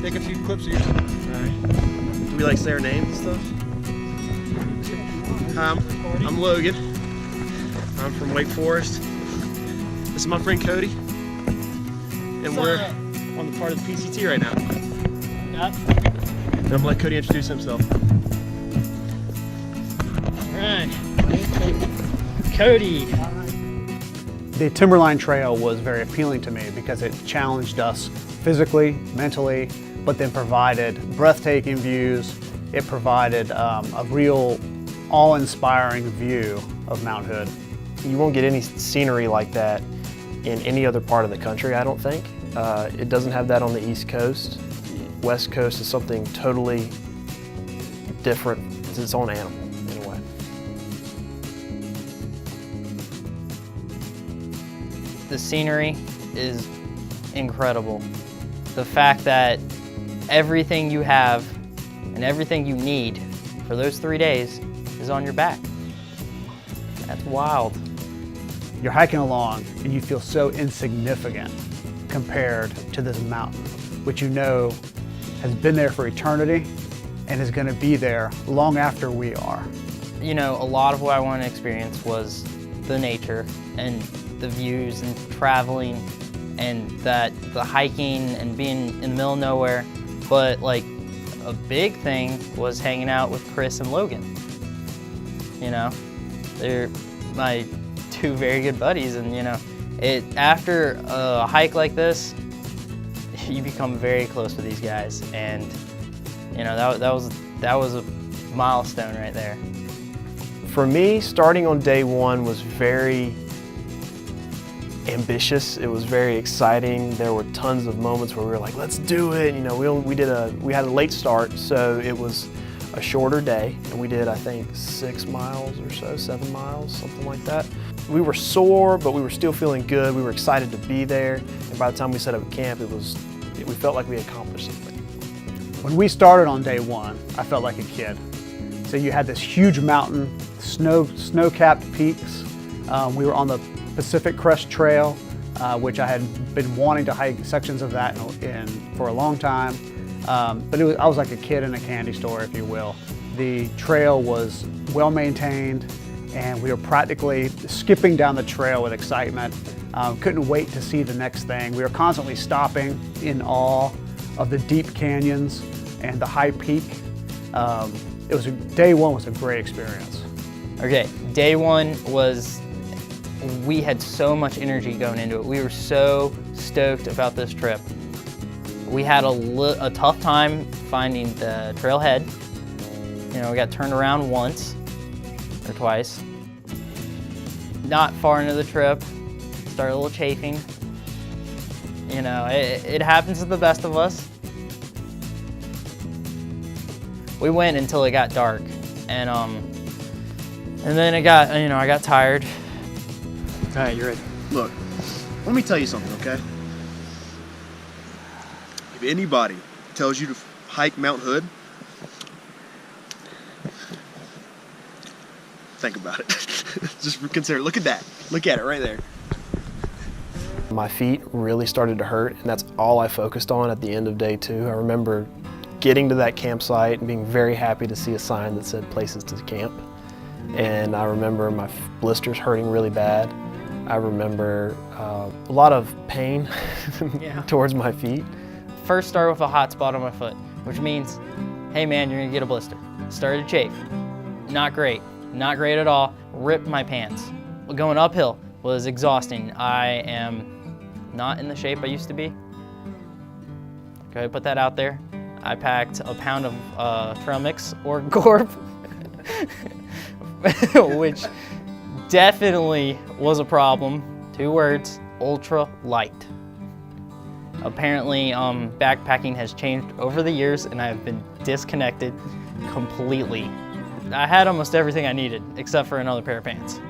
Take a few clips of yours. Alright. Do we like say our names and stuff? I'm Logan. I'm from Wake Forest. This is my friend Cody. And we're on the part of the PCT right now. Yep. And I'm gonna let Cody introduce himself. Alright. Cody. The Timberline Trail was very appealing to me because it challenged us physically, mentally, but then provided breathtaking views. It provided a real awe-inspiring view of Mount Hood. You won't get any scenery like that in any other part of the country, I don't think. It doesn't have that on the East Coast. West Coast is something totally different. It's its own animal, in a way. The scenery is incredible. The fact that everything you have and everything you need for those 3 days is on your back. That's wild. You're hiking along and you feel so insignificant compared to this mountain, which you know has been there for eternity and is going to be there long after we are. You know, a lot of what I wanted to experience was the nature and the views and traveling and the hiking and being in the middle of nowhere. But like a big thing was hanging out with Chris and Logan. You know, they're my two very good buddies, and you know, after a hike like this, you become very close with these guys, and you know that was a milestone right there. For me, starting on day one was very ambitious. It was very exciting. There were tons of moments where we were like, let's do it. You know, we had a late start, so it was a shorter day, and we did, I think, 6 miles or so, 7 miles, something like that. We were sore, but we were still feeling good. We were excited to be there, and by the time we set up at camp, we felt like we accomplished something. When we started on day one, I felt like a kid. So you had this huge mountain, snow-capped peaks. We were on the Pacific Crest Trail, which I had been wanting to hike sections of that for a long time. But I was like a kid in a candy store, if you will. The trail was well maintained, and we were practically skipping down the trail with excitement. Couldn't wait to see the next thing. We were constantly stopping in awe of the deep canyons and the high peak. Day one was a great experience. Okay, day one was, we had so much energy going into it. We were so stoked about this trip. We had a tough time finding the trailhead. You know, we got turned around once or twice. Not far into the trip, started a little chafing. You know, it happens to the best of us. We went until it got dark, and then I got tired. All right, you're ready. Look, let me tell you something, okay? If anybody tells you to hike Mount Hood, think about it. Just consider, look at that. Look at it right there. My feet really started to hurt, and that's all I focused on at the end of day two. I remember getting to that campsite and being very happy to see a sign that said places to camp. And I remember my blisters hurting really bad. I remember a lot of pain towards my feet. First started with a hot spot on my foot, which means, hey man, you're gonna get a blister. Started to chafe. Not great at all. Ripped my pants. Going uphill was exhausting. I am not in the shape I used to be. Go ahead and put that out there. I packed a pound of trail mix or Gorp, which definitely was a problem. 2 words, ultra light. Apparently, backpacking has changed over the years, and I've been disconnected completely. I had almost everything I needed, except for another pair of pants.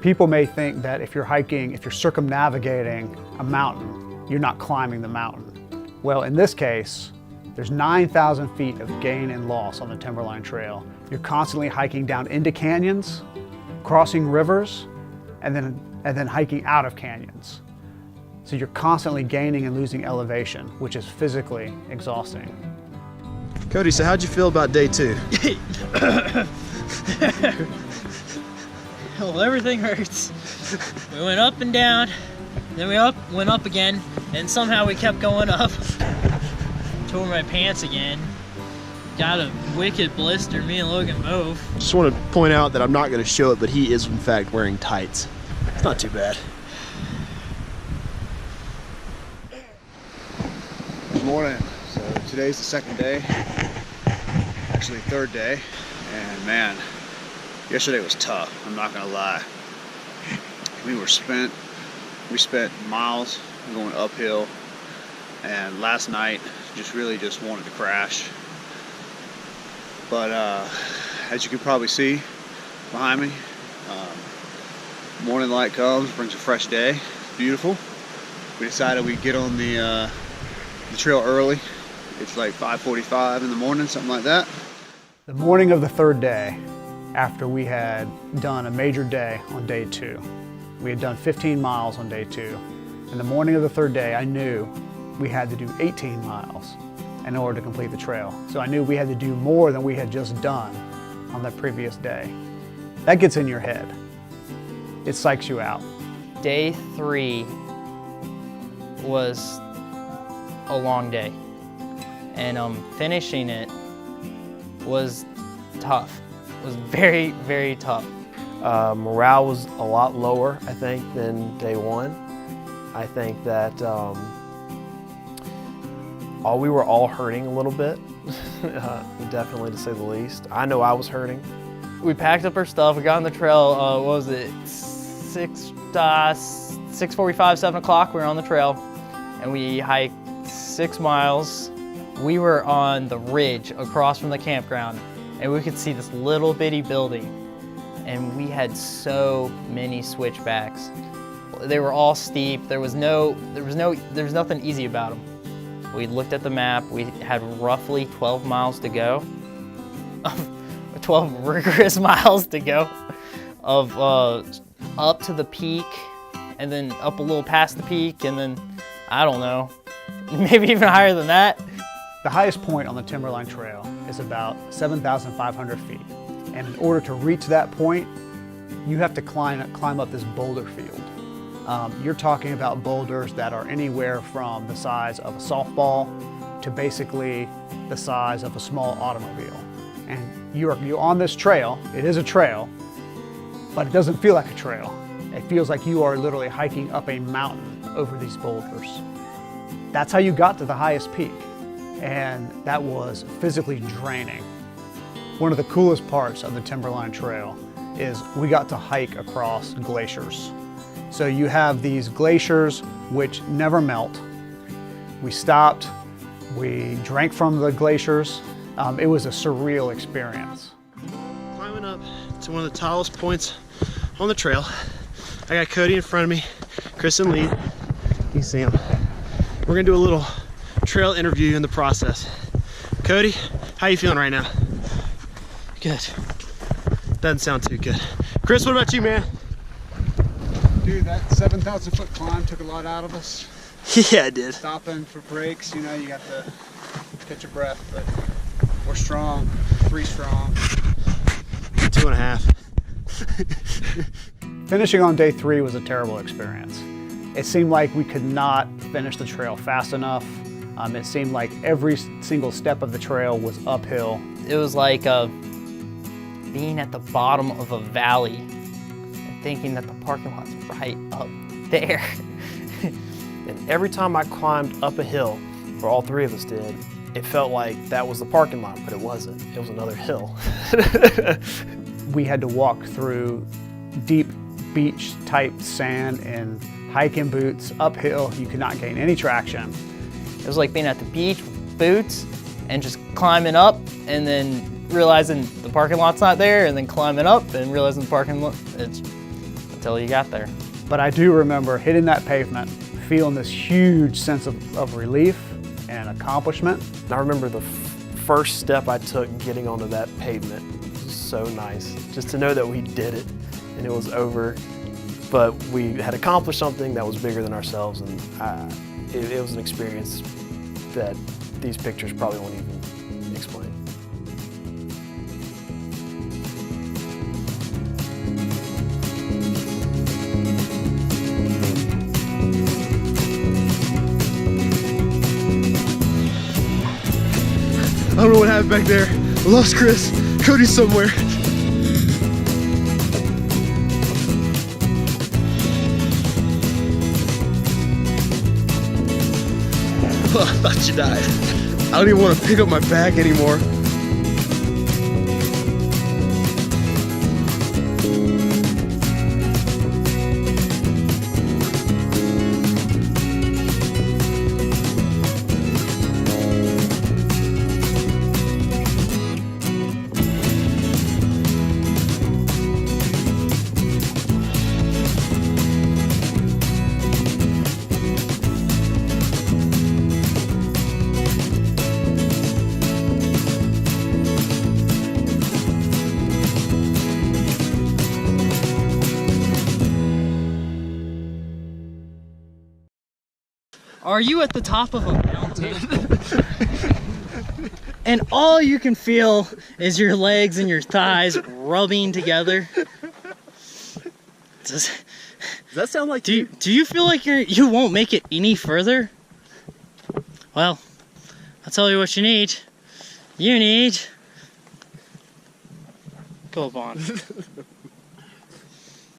People may think that if you're hiking, if you're circumnavigating a mountain, you're not climbing the mountain. Well, in this case, there's 9,000 feet of gain and loss on the Timberline Trail. You're constantly hiking down into canyons, crossing rivers, and then hiking out of canyons. So you're constantly gaining and losing elevation, which is physically exhausting. Cody, so how'd you feel about day 2? Well, everything hurts. We went up and down, then we went up again, and somehow we kept going up. Tore my pants again. Got a wicked blister, me and Logan both. Just want to point out that I'm not going to show it, but he is in fact wearing tights. It's not too bad. Good morning. So today's the second day, actually third day, and man, yesterday was tough. I'm not gonna lie. We spent miles going uphill, and last night just wanted to crash. But as you can probably see behind me, morning light comes, brings a fresh day. It's beautiful. We decided we'd get on the trail early. It's like 5:45 in the morning, something like that. The morning of the third day, after we had done a major day on day 2, we had done 15 miles on day 2. In the morning of the third day, I knew we had to do 18 miles in order to complete the trail. So I knew we had to do more than we had just done on the previous day. That gets in your head. It psychs you out. Day 3 was a long day, and finishing it was tough. It was very, very tough. Morale was a lot lower, I think, than day 1. I think that we were all hurting a little bit, definitely to say the least. I know I was hurting. We packed up our stuff, we got on the trail, what was it, 6:45, 7 o'clock, we were on the trail, and we hiked 6 miles. We were on the ridge across from the campground, and we could see this little bitty building, and we had so many switchbacks. They were all steep. There was nothing easy about them. We looked at the map. We had roughly 12 miles to go, 12 rigorous miles to go, of up to the peak, and then up a little past the peak, and then I don't know, maybe even higher than that. The highest point on the Timberline Trail is about 7,500 feet. And in order to reach that point, you have to climb up this boulder field. You're talking about boulders that are anywhere from the size of a softball to basically the size of a small automobile. And you're on this trail. It is a trail, but it doesn't feel like a trail. It feels like you are literally hiking up a mountain over these boulders. That's how you got to the highest peak, and that was physically draining. One of the coolest parts of the Timberline Trail is we got to hike across glaciers. So you have these glaciers which never melt. We stopped, we drank from the glaciers. It was a surreal experience. Climbing up to one of the tallest points on the trail. I got Cody in front of me, Chris in lead. You see him. We're gonna do a little trail interview in the process. Cody, how you feeling right now? Good. Doesn't sound too good. Chris, what about you, man? Dude, that 7,000 foot climb took a lot out of us. Yeah, it did. Stopping for breaks, you know, you got to catch your breath, but we're strong, 3 strong. 2.5. Finishing on day 3 was a terrible experience. It seemed like we could not finish the trail fast enough. It seemed like every single step of the trail was uphill. It was like being at the bottom of a valley and thinking that the parking lot's right up there. And every time I climbed up a hill, or all 3 of us did, it felt like that was the parking lot, but it wasn't. It was another hill. We had to walk through deep beach type sand in hiking boots, uphill. You could not gain any traction. It was like being at the beach with boots and just climbing up and then realizing the parking lot's not there, and then climbing up and realizing the parking lot, it's until you got there. But I do remember hitting that pavement, feeling this huge sense of relief and accomplishment. And I remember the first step I took getting onto that pavement. It was so nice, just to know that we did it and it was over. but we had accomplished something that was bigger than ourselves, and it was an experience that these pictures probably won't even explain. I don't know what happened back there. I lost Chris. Cody's somewhere. Oh, I thought you died. I don't even want to pick up my bag anymore. Are you at the top of a mountain? And all you can feel is your legs and your thighs rubbing together? Does that sound like do you feel like you won't make it any further? Well, I'll tell you what you need. You need Gold Bond.